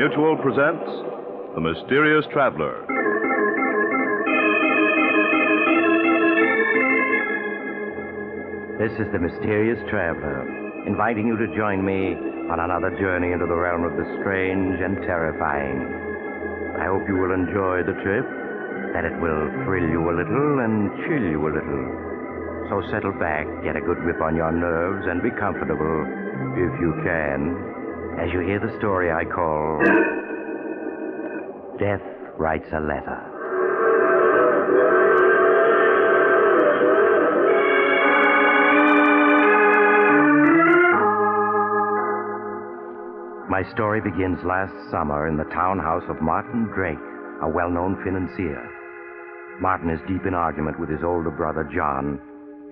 Mutual presents The Mysterious Traveler. This is The Mysterious Traveler, inviting you to join me on another journey into the realm of the strange and terrifying. I hope you will enjoy the trip, that it will thrill you a little and chill you a little. So settle back, get a good grip on your nerves, and be comfortable, if you can, as you hear the story I call Death Writes a Letter. My story begins last summer in the townhouse of Martin Drake, a well-known financier. Martin is deep in argument with his older brother, John,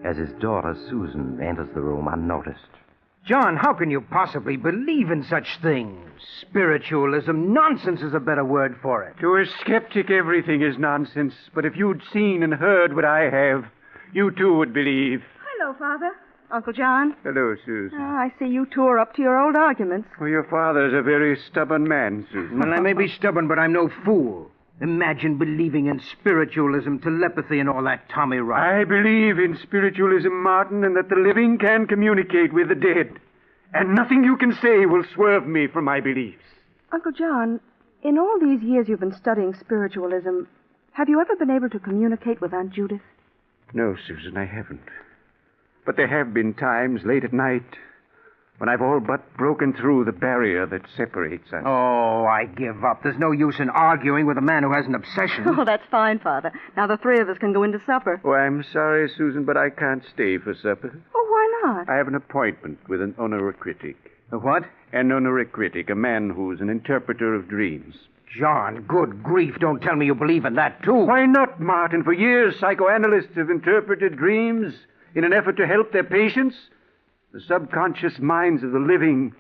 as his daughter, Susan, enters the room unnoticed. John, how can you possibly believe in such things? Spiritualism, nonsense is a better word for it. To a skeptic, everything is nonsense. But if you'd seen and heard what I have, you too would believe. Hello, Father. Uncle John. Hello, Susan. Oh, I see you two are up to your old arguments. Well, your father's a very stubborn man, Susan. Well, I may be stubborn, but I'm no fool. Imagine believing in spiritualism, telepathy, and all that Tommy rot. I believe in spiritualism, Martin, and that the living can communicate with the dead. And nothing you can say will swerve me from my beliefs. Uncle John, in all these years you've been studying spiritualism, have you ever been able to communicate with Aunt Judith? No, Susan, I haven't. But there have been times late at night when I've all but broken through the barrier that separates us. Oh, I give up. There's no use in arguing with a man who has an obsession. Oh, that's fine, Father. Now the three of us can go into supper. Oh, I'm sorry, Susan, but I can't stay for supper. Oh, why not? I have an appointment with an onoricritic. A what? An onoricritic, a man who's an interpreter of dreams. John, good grief, don't tell me you believe in that, too. Why not, Martin? For years, psychoanalysts have interpreted dreams in an effort to help their patients. The subconscious minds of the living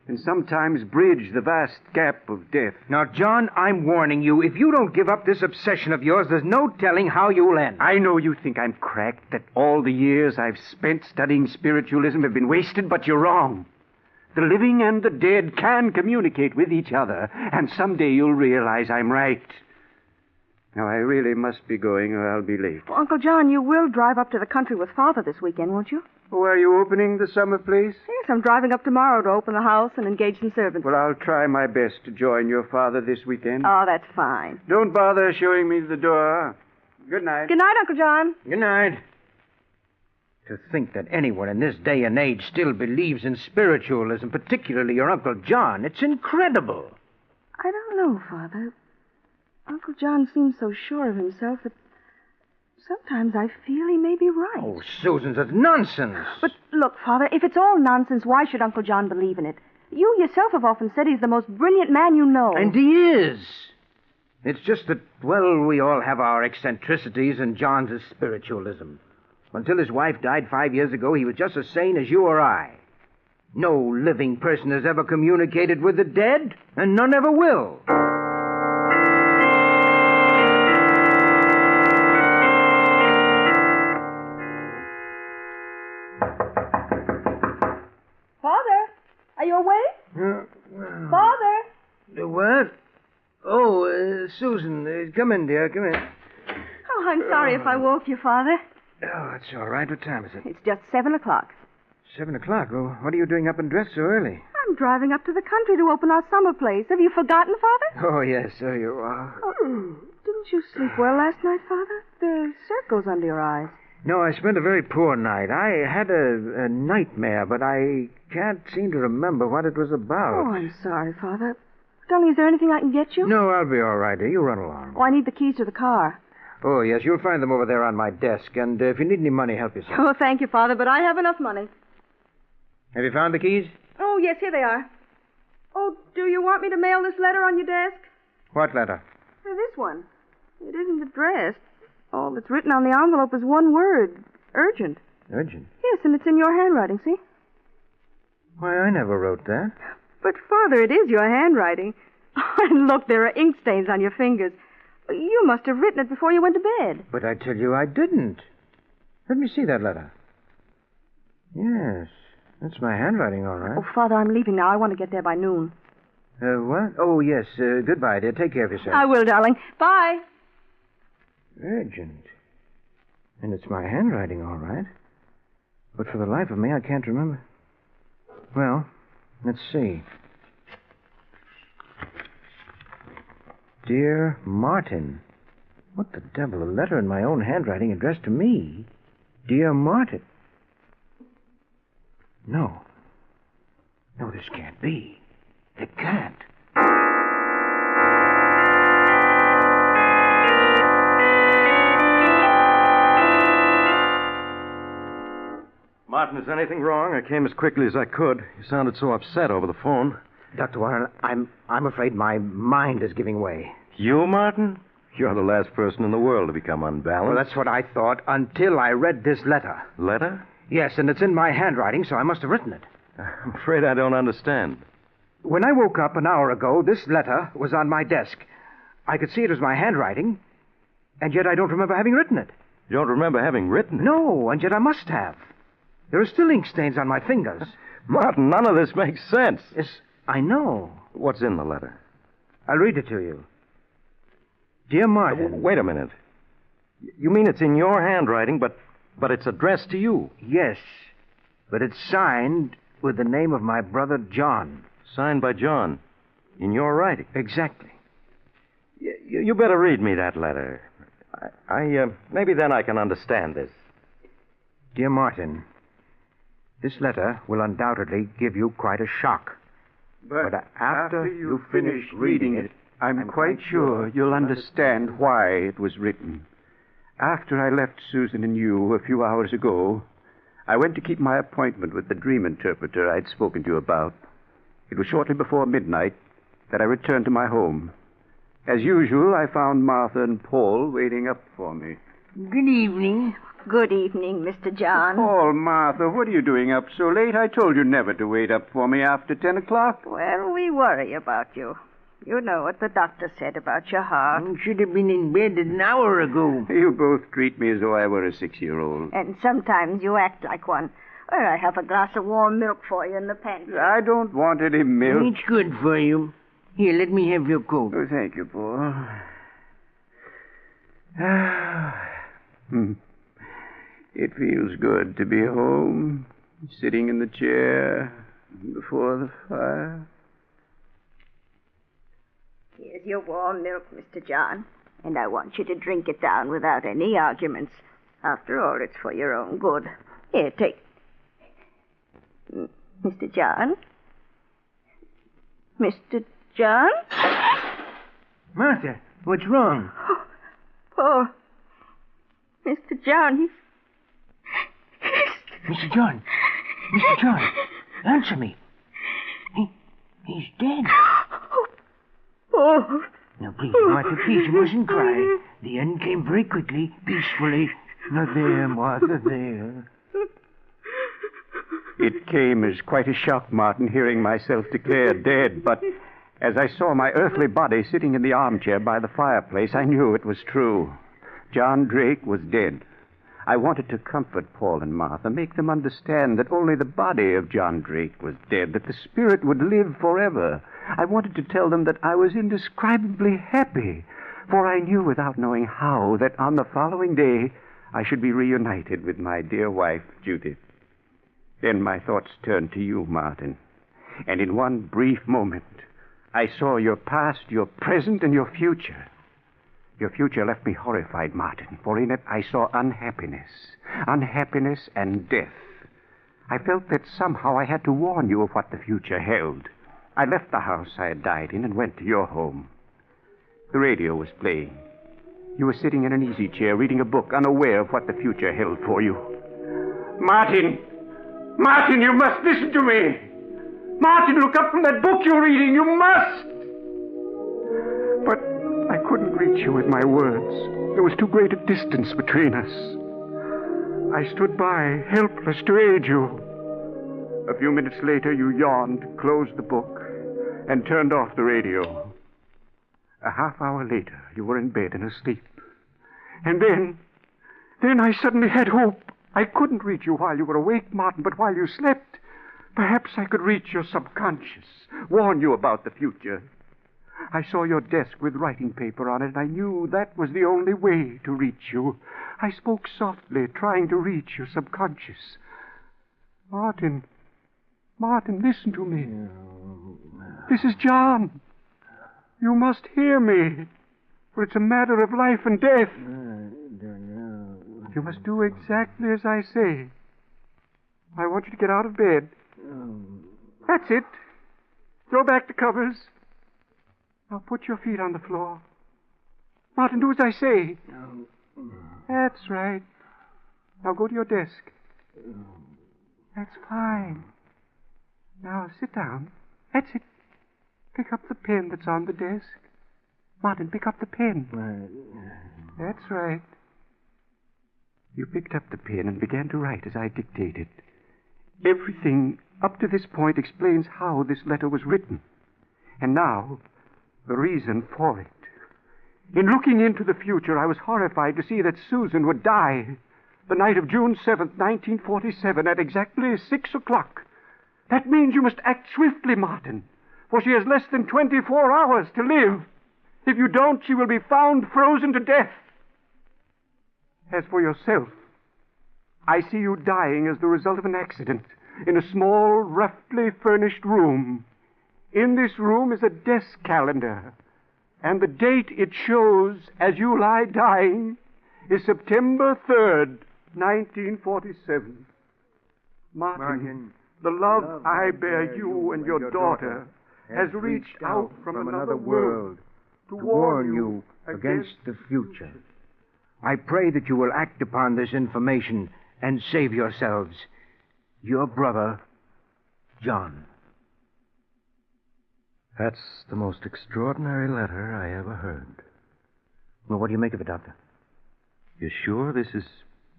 can sometimes bridge the vast gap of death. Now, John, I'm warning you, if you don't give up this obsession of yours, there's no telling how you'll end. I know you think I'm cracked, that all the years I've spent studying spiritualism have been wasted, but you're wrong. The living and the dead can communicate with each other, and someday you'll realize I'm right. Now, I really must be going, or I'll be late. Well, Uncle John, you will drive up to the country with Father this weekend, won't you? Oh, are you opening the summer place? Yes, I'm driving up tomorrow to open the house and engage some servants. Well, I'll try my best to join your father this weekend. Oh, that's fine. Don't bother showing me the door. Good night. Good night, Uncle John. Good night. To think that anyone in this day and age still believes in spiritualism, particularly your Uncle John, it's incredible. I don't know, Father. Uncle John seems so sure of himself that sometimes I feel he may be right. Oh, Susan, that's nonsense. But look, Father, if it's all nonsense, why should Uncle John believe in it? You yourself have often said he's the most brilliant man you know. And he is. It's just that, well, we all have our eccentricities, and John's is spiritualism. Until his wife died 5 years ago, he was just as sane as you or I. No living person has ever communicated with the dead, and none ever will. Father, are you awake? Father? What? Oh, Susan, come in, dear, come in. Oh, I'm sorry if I woke you, Father. Oh, it's all right. What time is it? It's just 7 o'clock. 7 o'clock. Well, what are you doing up and dressed so early? I'm driving up to the country to open our summer place. Have you forgotten, Father? Oh, yes, so you are. Oh, didn't you sleep well last night, Father? There are circles under your eyes. No, I spent a very poor night. I had a nightmare, but I can't seem to remember what it was about. Oh, I'm sorry, Father. Darling, is there anything I can get you? No, I'll be all right, dear. You run along. Oh, I need the keys to the car. Oh, yes, you'll find them over there on my desk. And if you need any money, help yourself. Oh, thank you, Father, but I have enough money. Have you found the keys? Oh, yes, here they are. Oh, do you want me to mail this letter on your desk? What letter? This one. It isn't addressed. All that's written on the envelope is one word. Urgent. Urgent? Yes, and it's in your handwriting, see? Why, I never wrote that. But, Father, it is your handwriting. And look, there are ink stains on your fingers. You must have written it before you went to bed. But I tell you, I didn't. Let me see that letter. Yes, that's my handwriting, all right. Oh, Father, I'm leaving now. I want to get there by noon. What? Oh, yes. Goodbye, dear. Take care of yourself. I will, darling. Bye. Urgent. And it's my handwriting, all right. But for the life of me, I can't remember. Well, let's see. Dear Martin. What the devil? A letter in my own handwriting addressed to me. Dear Martin. No. No, this can't be. It can't. Martin, is anything wrong? I came as quickly as I could. You sounded so upset over the phone. Dr. Warren, I'm afraid my mind is giving way. You, Martin? You're the last person in the world to become unbalanced. Well, that's what I thought until I read this letter. Letter? Yes, and it's in my handwriting, so I must have written it. I'm afraid I don't understand. When I woke up an hour ago, this letter was on my desk. I could see it was my handwriting, and yet I don't remember having written it. You don't remember having written it? No, and yet I must have. There are still ink stains on my fingers. Martin, none of this makes sense. Yes, I know. What's in the letter? I'll read it to you. Dear Martin. Wait a minute. You mean it's in your handwriting, but it's addressed to you? Yes, but it's signed with the name of my brother John. Signed by John. In your writing? Exactly. You better read me that letter. Maybe then I can understand this. Dear Martin, this letter will undoubtedly give you quite a shock. But after you finish reading it, I'm quite sure you'll understand why it was written. After I left Susan and you a few hours ago, I went to keep my appointment with the dream interpreter I'd spoken to you about. It was shortly before midnight that I returned to my home. As usual, I found Martha and Paul waiting up for me. Good evening. Good evening, Mr. John. Paul, Martha, what are you doing up so late? I told you never to wait up for me after 10 o'clock. Well, we worry about you. You know what the doctor said about your heart. You should have been in bed an hour ago. You both treat me as though I were a 6-year-old. And sometimes you act like one. Well, I have a glass of warm milk for you in the pantry. I don't want any milk. It's good for you. Here, let me have your coat. Oh, thank you, Paul. It feels good to be home, sitting in the chair before the fire. Here's your warm milk, Mr. John. And I want you to drink it down without any arguments. After all, it's for your own good. Here, take... Mr. John? Mr. John? Martha, what's wrong? Oh, Mr. John, Mr. John. Mr. John, answer me. He's dead. Oh. Now, please, Martha, please, you mustn't cry. The end came very quickly, peacefully. Not there, Martha, there. It came as quite a shock, Martin, hearing myself declared dead, but as I saw my earthly body sitting in the armchair by the fireplace, I knew it was true. John Drake was dead. I wanted to comfort Paul and Martha, make them understand that only the body of John Drake was dead, that the spirit would live forever. I wanted to tell them that I was indescribably happy, for I knew without knowing how that on the following day I should be reunited with my dear wife, Judith. Then my thoughts turned to you, Martin, and in one brief moment I saw your past, your present, and your future. Your future left me horrified, Martin, for in it I saw unhappiness and death. I felt that somehow I had to warn you of what the future held. I left the house I had died in and went to your home. The radio was playing. You were sitting in an easy chair reading a book, unaware of what the future held for you. Martin! Martin, you must listen to me! Martin, look up from that book you're reading. You must! But I couldn't reach you with my words. There was too great a distance between us. I stood by, helpless to aid you. A few minutes later, you yawned, closed the book, and turned off the radio. A half hour later, you were in bed and asleep. And then I suddenly had hope. I couldn't reach you while you were awake, Martin, but while you slept, Perhaps I could reach your subconscious, warn you about the future. I saw your desk with writing paper on it, and I knew that was the only way to reach you. I spoke softly, trying to reach your subconscious. Martin, listen to me. This is John. You must hear me, for it's a matter of life and death. You must do exactly as I say. I want you to get out of bed. That's it. Throw back the covers. Now put your feet on the floor. Martin, do as I say. That's right. Now go to your desk. That's fine. Now sit down. That's it. Pick up the pen that's on the desk. Martin, pick up the pen. That's right. You picked up the pen and began to write as I dictated. Everything up to this point explains how this letter was written. And now, the reason for it. In looking into the future, I was horrified to see that Susan would die the night of June 7th, 1947, at exactly 6 o'clock. That means you must act swiftly, Martin, for she has less than 24 hours to live. If you don't, she will be found frozen to death. As for yourself, I see you dying as the result of an accident in a small, roughly furnished room. In this room is a desk calendar, and the date it shows as you lie dying is September 3rd, 1947. Martin, the love I bear you and your daughter has reached out from another world to warn you against the future. I pray that you will act upon this information and save yourselves. Your brother, John. That's the most extraordinary letter I ever heard. Well, what do you make of it, Doctor? You sure this is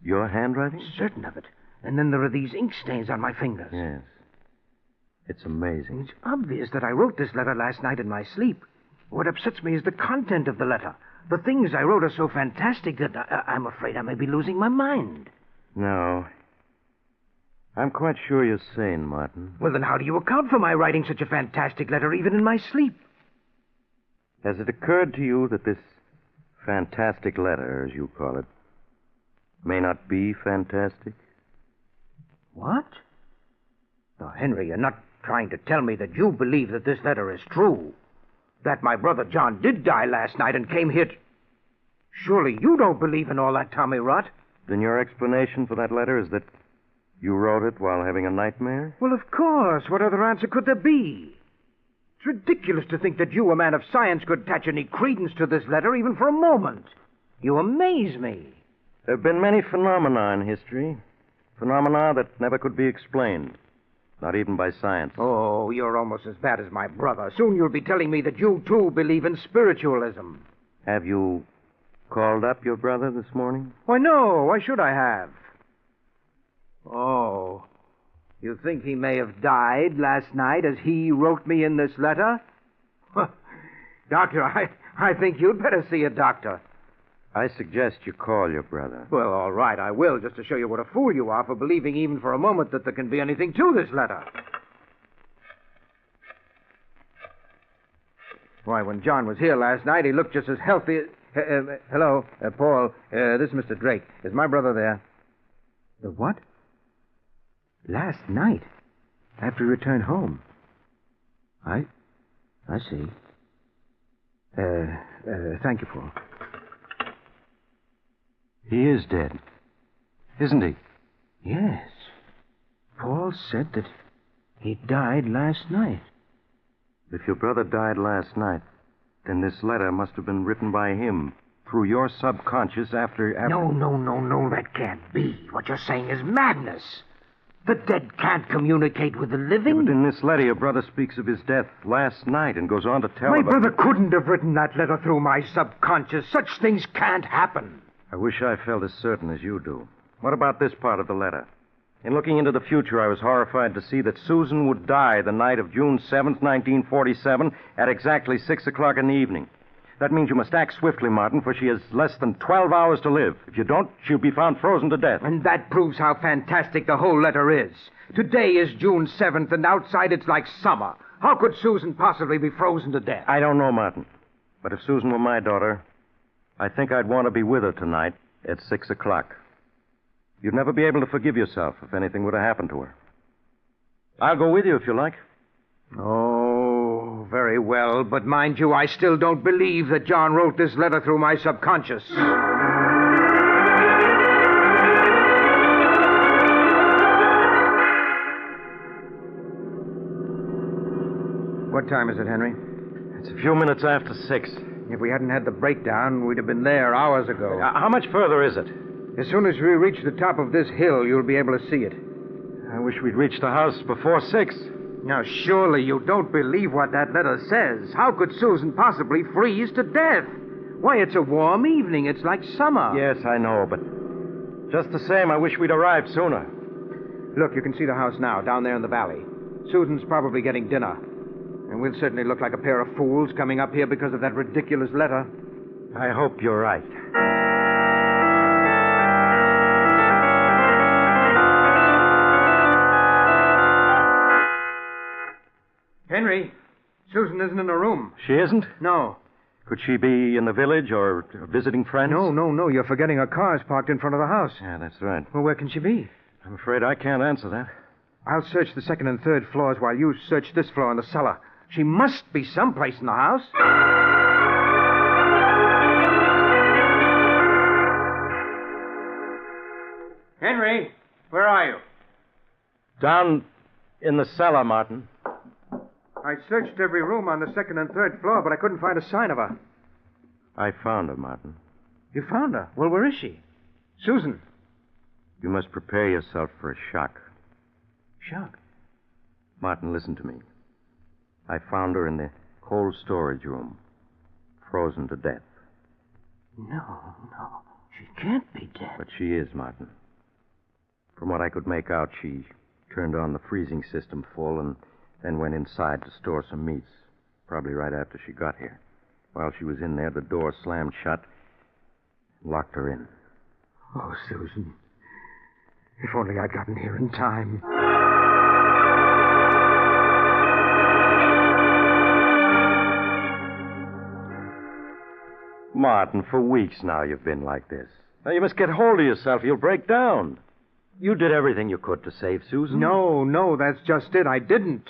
your handwriting? Certain of it. And then there are these ink stains on my fingers. Yes. It's amazing. It's obvious that I wrote this letter last night in my sleep. What upsets me is the content of the letter. The things I wrote are so fantastic that I'm afraid I may be losing my mind. No. I'm quite sure you're sane, Martin. Well, then how do you account for my writing such a fantastic letter even in my sleep? Has it occurred to you that this fantastic letter, as you call it, may not be fantastic? What? Now, Henry, you're not trying to tell me that you believe that this letter is true. That my brother John did die last night and came here to... Surely you don't believe in all that Tommy rot. Then your explanation for that letter is that you wrote it while having a nightmare? Well, of course. What other answer could there be? It's ridiculous to think that you, a man of science, could attach any credence to this letter even for a moment. You amaze me. There have been many phenomena in history. Phenomena that never could be explained. Not even by science. Oh, you're almost as bad as my brother. Soon you'll be telling me that you, too, believe in spiritualism. Have you called up your brother this morning? Why, no. Why should I have? Oh, you think he may have died last night as he wrote me in this letter? Doctor, I think you'd better see a doctor. I suggest you call your brother. Well, all right, I will, just to show you what a fool you are for believing even for a moment that there can be anything to this letter. Why, when John was here last night, he looked just as healthy as... hello, Paul. This is Mr. Drake. Is my brother there? The what? Last night? After he returned home? I see. Thank you, Paul. He is dead, isn't he? Yes. Paul said that he died last night. If your brother died last night, then this letter must have been written by him through your subconscious after... No, that can't be. What you're saying is madness. The dead can't communicate with the living. Yeah, but in this letter, your brother speaks of his death last night and goes on to tell My about... brother couldn't have written that letter through my subconscious. Such things can't happen. I wish I felt as certain as you do. What about this part of the letter? In looking into the future, I was horrified to see that Susan would die the night of June 7th, 1947, at exactly 6 o'clock in the evening. That means you must act swiftly, Martin, for she has less than 12 hours to live. If you don't, she'll be found frozen to death. And that proves how fantastic the whole letter is. Today is June 7th, and outside it's like summer. How could Susan possibly be frozen to death? I don't know, Martin. But if Susan were my daughter, I think I'd want to be with her tonight at 6 o'clock. You'd never be able to forgive yourself if anything would have happened to her. I'll go with you if you like. Oh, very well. But mind you, I still don't believe that John wrote this letter through my subconscious. What time is it, Henry? It's a few minutes after 6. If we hadn't had the breakdown, we'd have been there hours ago. How much further is it? As soon as we reach the top of this hill, you'll be able to see it. I wish we'd reached the house before 6. Now, surely you don't believe what that letter says. How could Susan possibly freeze to death? Why, it's a warm evening. It's like summer. Yes, I know, but just the same, I wish we'd arrived sooner. Look, you can see the house now, down there in the valley. Susan's probably getting dinner. And we'll certainly look like a pair of fools coming up here because of that ridiculous letter. I hope you're right. Henry, Susan isn't in her room. She isn't? No. Could she be in the village or visiting friends? No. You're forgetting her car's parked in front of the house. Yeah, that's right. Well, where can she be? I'm afraid I can't answer that. I'll search the second and third floors while you search this floor in the cellar. She must be someplace in the house. Henry, where are you? Down in the cellar, Martin. I searched every room on the second and third floor, but I couldn't find a sign of her. I found her, Martin. You found her? Well, where is she? Susan. You must prepare yourself for a shock. Shock? Martin, listen to me. I found her in the cold storage room, frozen to death. No. She can't be dead. But she is, Martin. From what I could make out, she turned on the freezing system full and then went inside to store some meats, probably right after she got here. While she was in there, the door slammed shut and locked her in. Oh, Susan. If only I'd gotten here in time. Martin, for weeks now you've been like this. Now you must get hold of yourself. You'll break down. You did everything you could to save Susan. No, that's just it. I didn't.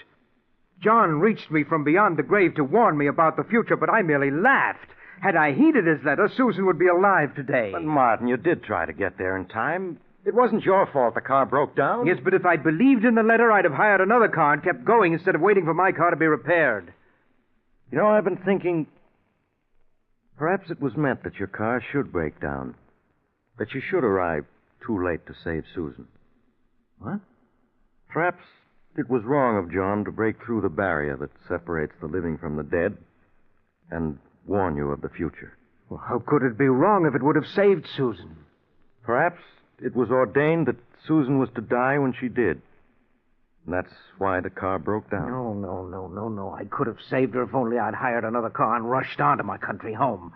John reached me from beyond the grave to warn me about the future, but I merely laughed. Had I heeded his letter, Susan would be alive today. But, Martin, you did try to get there in time. It wasn't your fault the car broke down. Yes, but if I'd believed in the letter, I'd have hired another car and kept going instead of waiting for my car to be repaired. You know, I've been thinking perhaps it was meant that your car should break down. That you should arrive too late to save Susan. What? Perhaps it was wrong of John to break through the barrier that separates the living from the dead and warn you of the future. Well, how could it be wrong if it would have saved Susan? Perhaps it was ordained that Susan was to die when she did. And that's why the car broke down. No. I could have saved her if only I'd hired another car and rushed on to my country home.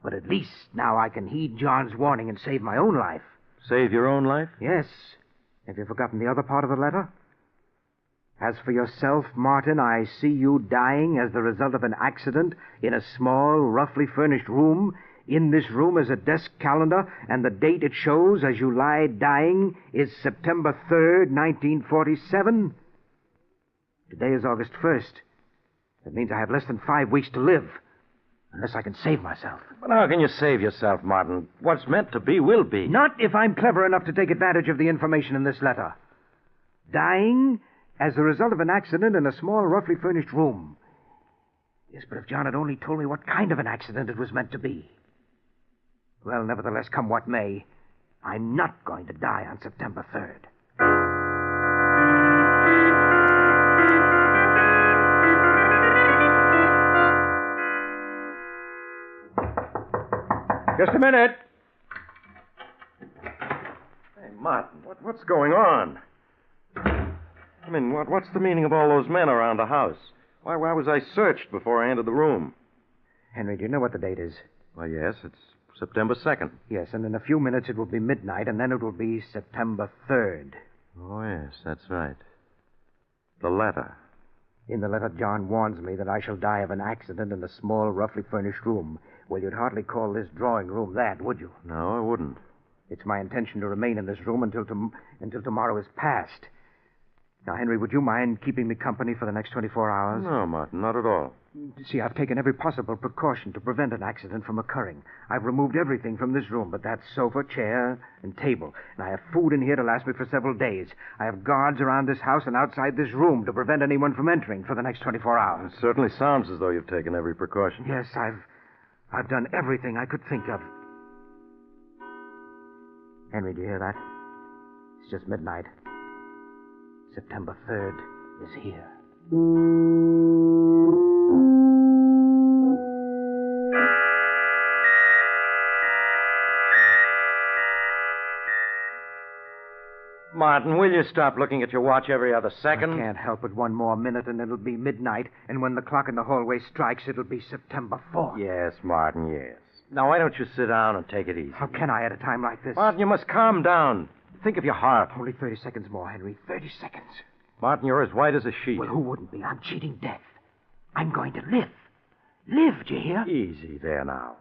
But at least now I can heed John's warning and save my own life. Save your own life? Yes. Have you forgotten the other part of the letter? As for yourself, Martin, I see you dying as the result of an accident in a small, roughly furnished room. In this room is a desk calendar, and the date it shows as you lie dying is September 3rd, 1947. Today is August 1st. That means I have less than 5 weeks to live, unless I can save myself. But how can you save yourself, Martin? What's meant to be will be. Not if I'm clever enough to take advantage of the information in this letter. Dying as the result of an accident in a small, roughly furnished room. Yes, but if John had only told me what kind of an accident it was meant to be. Well, nevertheless, come what may, I'm not going to die on September 3rd. Just a minute. Hey, Martin, what's going on? I mean, what's the meaning of all those men around the house? Why was I searched before I entered the room? Henry, do you know what the date is? Well, yes, it's September 2nd. Yes, and in a few minutes it will be midnight, and then it will be September 3rd. Oh, yes, that's right. The letter. In the letter, John warns me that I shall die of an accident in a small, roughly furnished room. Well, you'd hardly call this drawing room that, would you? No, I wouldn't. It's my intention to remain in this room until tomorrow is past. Now, Henry, would you mind keeping me company for the next 24 hours? No, Martin, not at all. See, I've taken every possible precaution to prevent an accident from occurring. I've removed everything from this room but that sofa, chair, and table. And I have food in here to last me for several days. I have guards around this house and outside this room to prevent anyone from entering for the next 24 hours. It certainly sounds as though you've taken every precaution. Yes, I've done everything I could think of. Henry, do you hear that? It's just midnight. September 3rd is here. Martin, will you stop looking at your watch every other second? I can't help it. One more minute and it'll be midnight. And when the clock in the hallway strikes, it'll be September 4th. Yes, Martin, yes. Now, why don't you sit down and take it easy? How can I at a time like this? Martin, you must calm down. Think of your heart. Only 30 seconds more, Henry. 30 seconds. Martin, you're as white as a sheet. Well, who wouldn't be? I'm cheating death. I'm going to live. Live, do you hear? Easy there now.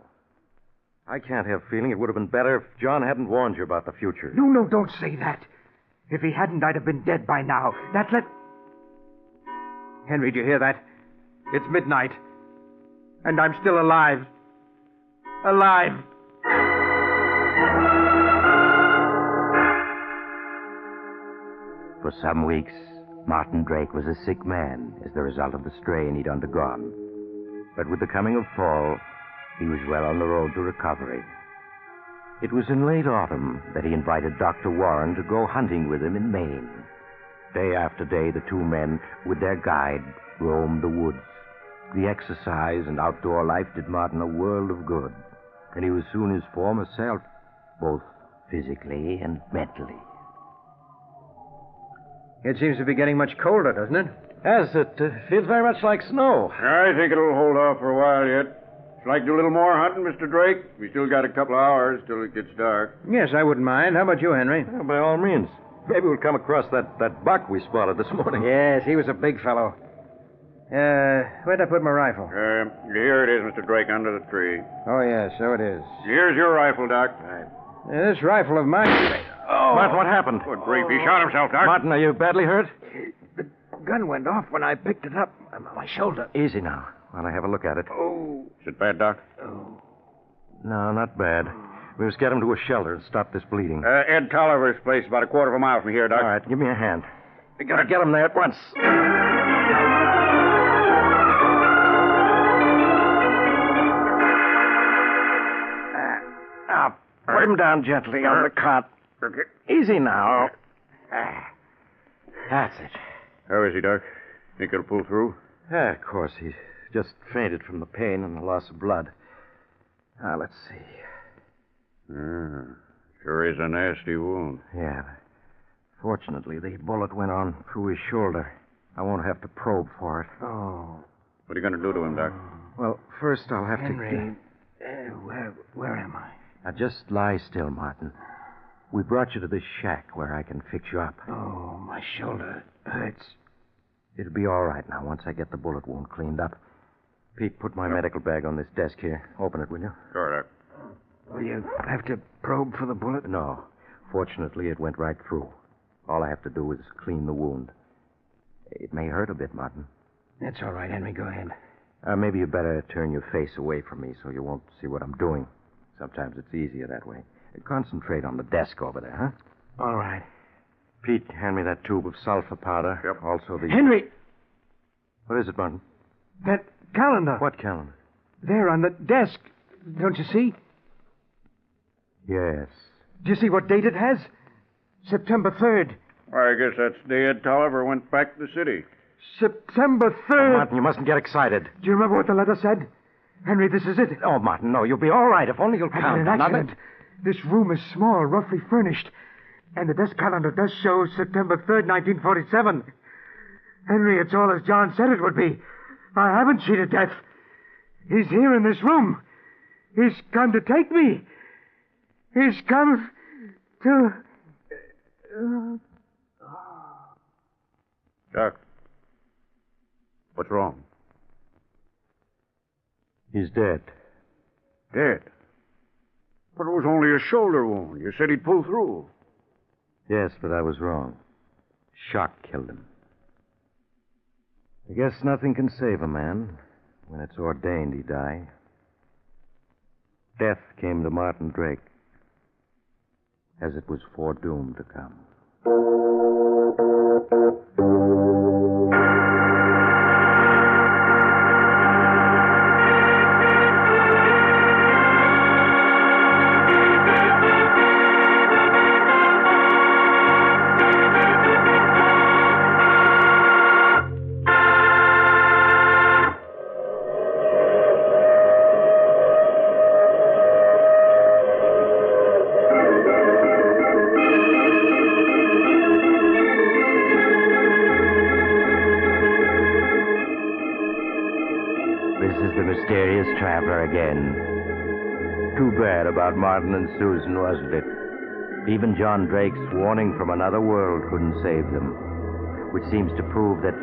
I can't help feeling it would have been better if John hadn't warned you about the future. No, don't say that. If he hadn't, I'd have been dead by now. Henry, do you hear that? It's midnight. And I'm still alive. Alive. For some weeks, Martin Drake was a sick man as the result of the strain he'd undergone. But with the coming of fall, he was well on the road to recovery. It was in late autumn that he invited Dr. Warren to go hunting with him in Maine. Day after day, the two men, with their guide, roamed the woods. The exercise and outdoor life did Martin a world of good, and he was soon his former self, both physically and mentally. It seems to be getting much colder, doesn't it? Yes, it feels very much like snow. I think it'll hold off for a while yet. Would you like to do a little more hunting, Mr. Drake? We still got a couple of hours till it gets dark. Yes, I wouldn't mind. How about you, Henry? Well, by all means. Maybe we'll come across that buck we spotted this morning. Yes, he was a big fellow. Where'd I put my rifle? Here it is, Mr. Drake, under the tree. Oh, yes, so it is. Here's your rifle, Doc. This rifle of mine... Oh. Martin, what happened? Good grief, he shot himself, Doc. Martin, are you badly hurt? The gun went off when I picked it up on my shoulder. Easy now, while I have a look at it. Oh. Is it bad, Doc? Oh. No, not bad. We must get him to a shelter and stop this bleeding. Ed Tolliver's place, about a quarter of a mile from here, Doc. All right, give me a hand. We gotta get him there at once. Now, put him down gently on the cot. Okay. Easy now. That's it. How is he, Doc? Think he'll pull through? Yeah, of course. He's just fainted from the pain and the loss of blood. Now, let's see. Sure is a nasty wound. Yeah. Fortunately, the bullet went on through his shoulder. I won't have to probe for it. Oh. What are you going to do to him, Doc? Well, first I'll have Henry, where am I? Now, just lie still, Martin. We brought you to this shack where I can fix you up. Oh, my shoulder hurts. It'll be all right now once I get the bullet wound cleaned up. Pete, put my medical bag on this desk here. Open it, will you? Sure, Doc. Will you have to probe for the bullet? No. Fortunately, it went right through. All I have to do is clean the wound. It may hurt a bit, Martin. That's all right, Henry. Go ahead. Maybe you better turn your face away from me so you won't see what I'm doing. Sometimes it's easier that way. Concentrate on the desk over there, huh? All right. Pete, hand me that tube of sulfur powder. Yep. Also the... Henry! What is it, Martin? That calendar. What calendar? There on the desk. Don't you see? Yes. Do you see what date it has? September 3rd. I guess that's the day Ed Tolliver went back to the city. September 3rd. Martin, you mustn't get excited. Do you remember what the letter said? Henry, this is it. Oh, Martin, no. You'll be all right if only you'll I calm had an down. accident. This room is small, roughly furnished. And the desk calendar does show September 3rd, 1947. Henry, it's all as John said it would be. I haven't cheated death. He's here in this room. He's come to take me. He's come to... Jack, what's wrong? He's dead. Dead. But it was only a shoulder wound. You said he'd pull through. Yes, but I was wrong. Shock killed him. I guess nothing can save a man when it's ordained he die. Death came to Martin Drake as it was foredoomed to come. This is the mysterious traveler again. Too bad about Martin and Susan, wasn't it? Even John Drake's warning from another world couldn't save them. Which seems to prove that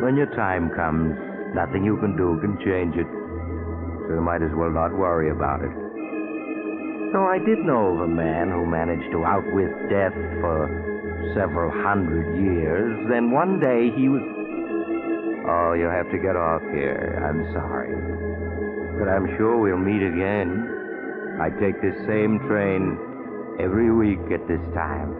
when your time comes, nothing you can do can change it. So you might as well not worry about it. Though I did know of a man who managed to outwit death for several hundred years. Then one day he was... Oh, you have to get off here. I'm sorry. But I'm sure we'll meet again. I take this same train every week at this time.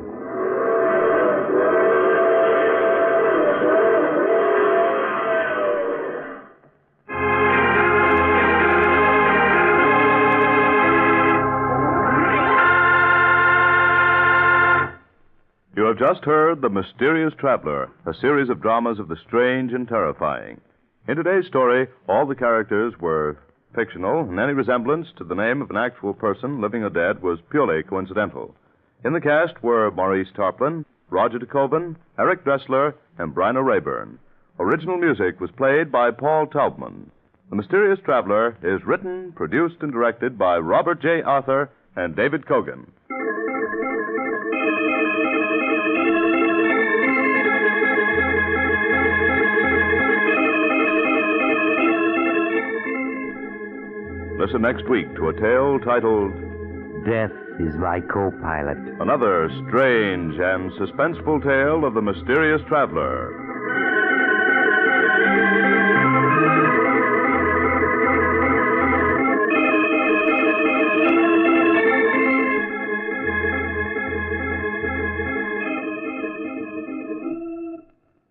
You have just heard The Mysterious Traveler, a series of dramas of the strange and terrifying. In today's story, all the characters were fictional, and any resemblance to the name of an actual person, living or dead, was purely coincidental. In the cast were Maurice Tarplin, Roger de Koven, Eric Dressler, and Bryna Rayburn. Original music was played by Paul Taubman. The Mysterious Traveler is written, produced, and directed by Robert J. Arthur and David Kogan. Listen next week to a tale titled Death is my co-pilot. Another Strange and Suspenseful Tale of the Mysterious Traveler.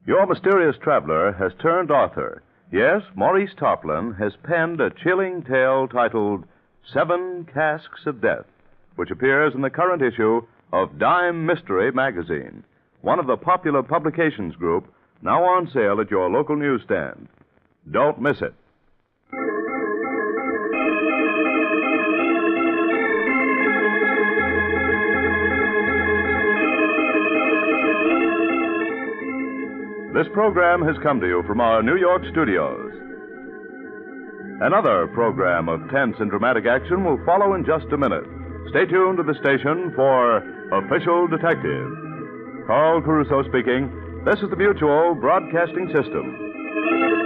Your Mysterious Traveler has turned author. Yes, Maurice Tarplin has penned a chilling tale titled 7 Casks of Death, which appears in the current issue of Dime Mystery magazine, one of the popular publications group now on sale at your local newsstand. Don't miss it. This program has come to you from our New York studios. Another program of tense and dramatic action will follow in just a minute. Stay tuned to the station for Official Detective. Carl Caruso speaking. This is the Mutual Broadcasting System.